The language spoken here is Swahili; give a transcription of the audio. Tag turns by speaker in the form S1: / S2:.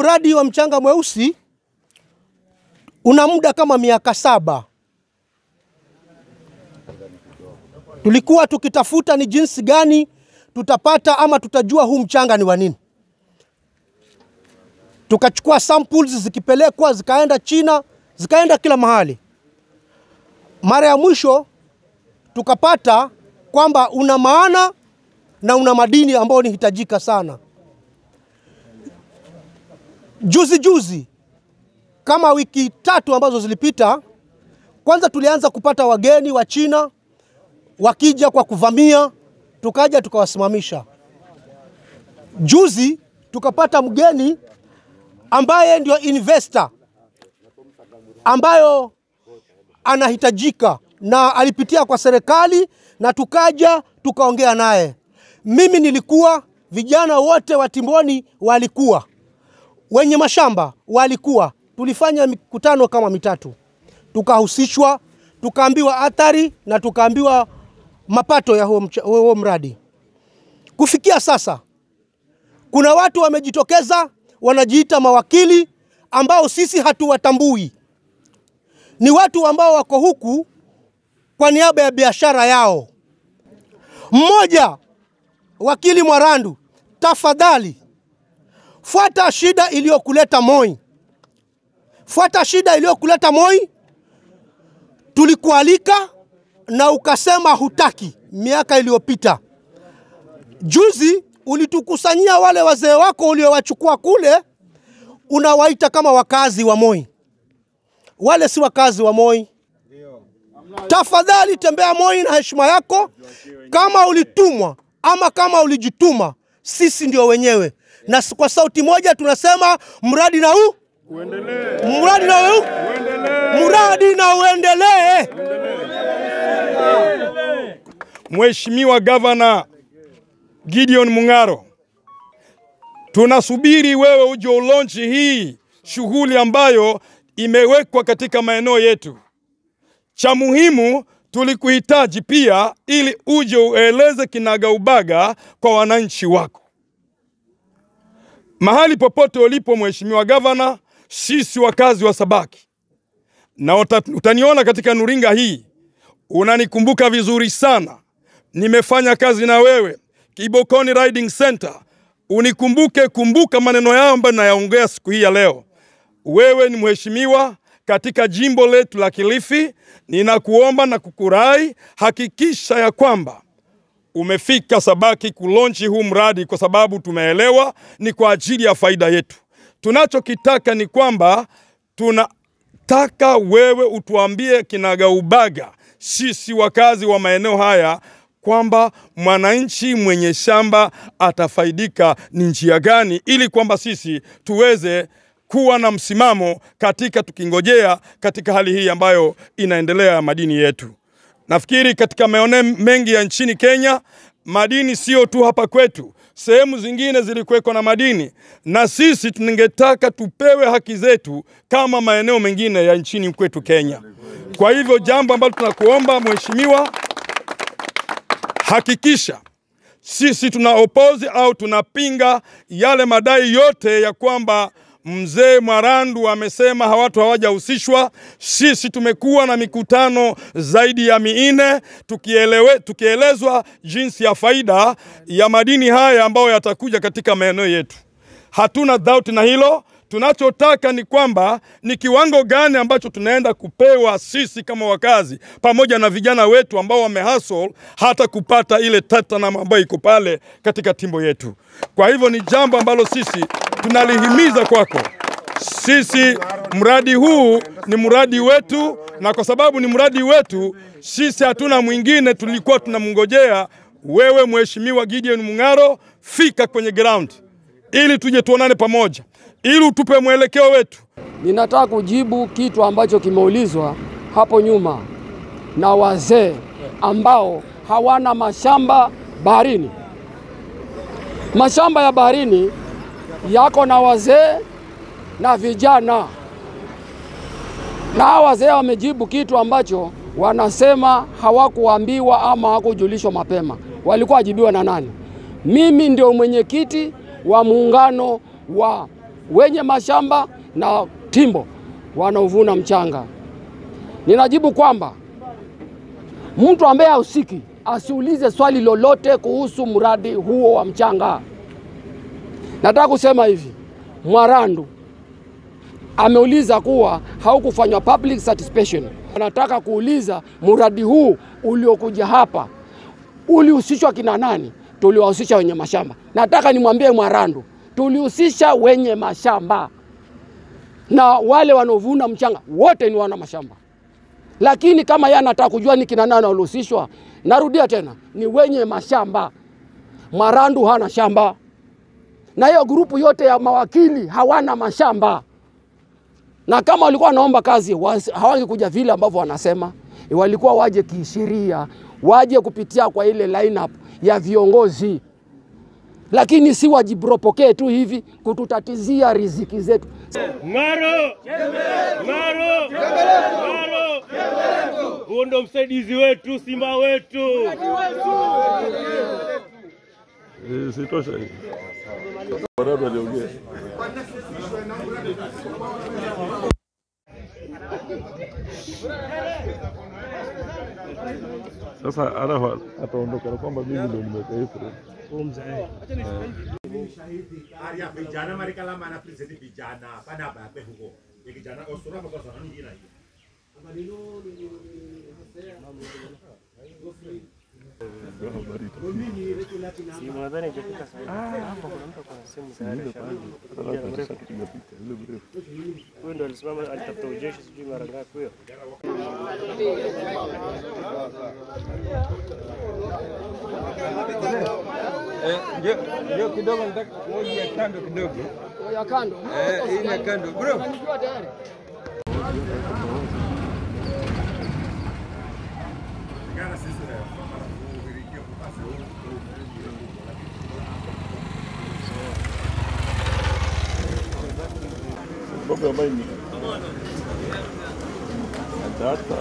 S1: mradi wa mchanga mweusi una muda kama miaka 7. Tulikuwa tukitafuta ni jinsi gani tutapata ama tutajua huu mchanga ni wa nini. Tukachukua samples zikipelekwa, zikaenda China, zikaenda kila mahali. Mara ya mwisho tukapata kwamba una maana na una madini ambayo ni hitajika sana. Juzi kama wiki 3 ambazo zilipita, kwanza tulianza kupata wageni wa China wakija kwa kuvamia, tukaja tukawasimamisha. Juzi tukapata mgeni ambaye ndio investor ambayo anahitajika na alipitia kwa serikali, na tukaja tukaongea naye. Mimi nilikuwa, vijana wote wa Timboni walikuwa, wenye mashamba walikuwa. Tulifanya mikutano kama 3. Tukahusishwa, tukaambiwa athari na tukaambiwa mapato ya huo mradi. Kufikia sasa kuna watu wamejitokeza wanajiita mawakili ambao sisi hatuwatambui. Ni watu ambao wako huku kwa niaba ya biashara yao. Mmoja, wakili Mwarandu, tafadhali fuata shida iliyokuleta Moi. Fuata shida iliyokuleta Moi. Tulikualika na ukasema hutaki miaka iliyopita. Juzi ulitukusanyia wale wazee wako uliowachukua kule, unawaita kama wakazi wa Moi. Wale si wakazi wa Moi. Tafadhali tembea Moi na heshima yako. Kama ulitumwa ama kama ulijituma, sisi ndio wenyewe. Na kwa sauti moja tunasema mradi na uendelee. Mradi na uendelee. Mradi na uendelee.
S2: Mheshimiwa Governor Gideon Mung'aro, tunasubiri wewe uje ulaunch hii shughuli ambayo imewekwa katika maeneo yetu. Cha muhimu tulikuhitaji pia ili uje ueleze kinagaubaga kwa wananchi wako. Mahali popote ulipo Mheshimiwa Governor, sisi wakazi wa Sabaki, na utaniona katika nuringa hii, unanikumbuka vizuri sana. Nimefanya kazi na wewe Kibokoni Riding Center. Unikumbuke, kumbuka maneno yao ambayo nayaongea siku hii ya leo. Wewe ni mheshimiwa katika jimbo letu la Kilifi. Ninakuomba na kukurai, hakikisha ya kwamba umefika Sabaki kulonchi huu mradi, kwa sababu tumeelewa ni kwa ajili ya faida yetu. Tunachokitaka ni kwamba tunataka wewe utuambie kinagaubaga sisi wakazi wa maeneo haya kwamba mwananchi mwenye shamba atafaidika ni njia gani, ili kwamba sisi tuweze kuwa na msimamo katika tukingojea katika hali hii ambayo inaendelea madini yetu. Nafikiri katika maeneo mengi ya nchini Kenya, madini sio tu hapa kwetu, sehemu zingine zilikuweko na madini, na sisi tungetaka tupewe haki zetu kama maeneo mengine ya nchini kwetu Kenya. Kwa hivyo jambo ambalo tunakuomba mheshimiwa, hakikisha sisi tuna oppose au tunapinga yale madai yote ya kwamba mzee Mwarandu amesema hawajahusishwa. Sisi tumekuwa na mikutano zaidi ya 4 tukielezwa jinsi ya faida ya madini haya ambayo yatakuja katika maeneo yetu. Hatuna doubt na hilo. Tunachotaka ni kwamba ni kiwango gani ambacho tunaenda kupewa sisi kama wakazi, pamoja na vijana wetu ambao wamehustle hata kupata ile tatanam ambayo iko pale katika timbo yetu. Kwa hivyo ni jambo ambalo sisi tunalihimiza kwako. Sisi mradi huu ni mradi wetu, na kwa sababu ni mradi wetu, sisi hatuna mwingine. Tulikuwa tunamngojea wewe Mheshimiwa Gideon Mung'aro, fika kwenye ground ili tuje tuonane pamoja, ili utupe mwelekeo wetu.
S3: Ninataka kujibu kitu ambacho kimeulizwa hapo nyuma na wazee ambao hawana mashamba baharini. Mashamba ya baharini yako na wazee na vijana. Na wazee wamejibu kitu ambacho wanasema hawakuambiwa ama hawakujulishwa mapema. Walikuwa wajibiwa na nani? Mimi ndio mwenyekiti wa muungano wa wenye mashamba na timbo wanaovuna mchanga. Ninajibu kwamba mtu ambaye hahusiki asiulize swali lolote kuhusu mradi huo wa mchanga. Nataka kusema hivi, Mwarandu ameuliza kuwa haukufanywa public participation. Nataka kuuliza mradi huu uliokuja hapa ulihusishwa kina nani? Tuliwahusisha wenye mashamba. Nataka nimwambie Mwarandu, tulihusisha wenye mashamba na wale wanaovuna mchanga wote ni wana mashamba. Lakini kama yeye anataka kujua ni kina nani walihusishwa, narudia tena, ni wenye mashamba. Mwarandu hana shamba. Na hiyo grupu yote ya mawakili hawana mashamba. Na kama walikuwa wanaomba kazi, hawangekuja vile ambavyo wanasema. Walikuwa waje kisheria, waje kupitia kwa ile lineup ya viongozi. Lakini si wajibropokee tu hivi kututatizia riziki zetu.
S4: Ngaro! Ngaro! Ngaro! Huo ndo msaidizi wetu, Simba wetu.
S2: Sitosha hii. Warado aliongea. Sasa Arafa ataondoka na kwamba mimi ndio nimekaifu.
S5: Area vijana mereka lama na presenti vijana pada apa huko. Ya vijana osura apa kosana ni ina hiyo.
S4: Si mwanadhani ingefika sasa. Hapo kuna mtu kwa simu tayari shamba. Huyo ndo alisimama alitafuta ujeshi sijui mara ngapi huyo.
S6: Ndio kidogo nataka moja kando kidogo.
S3: Ya kando.
S6: Hii ya kando bro.
S3: Unajua tayari.
S5: Gara sisi leo. Kuhirikia kupasa huko.
S2: Sababu ya maini. Data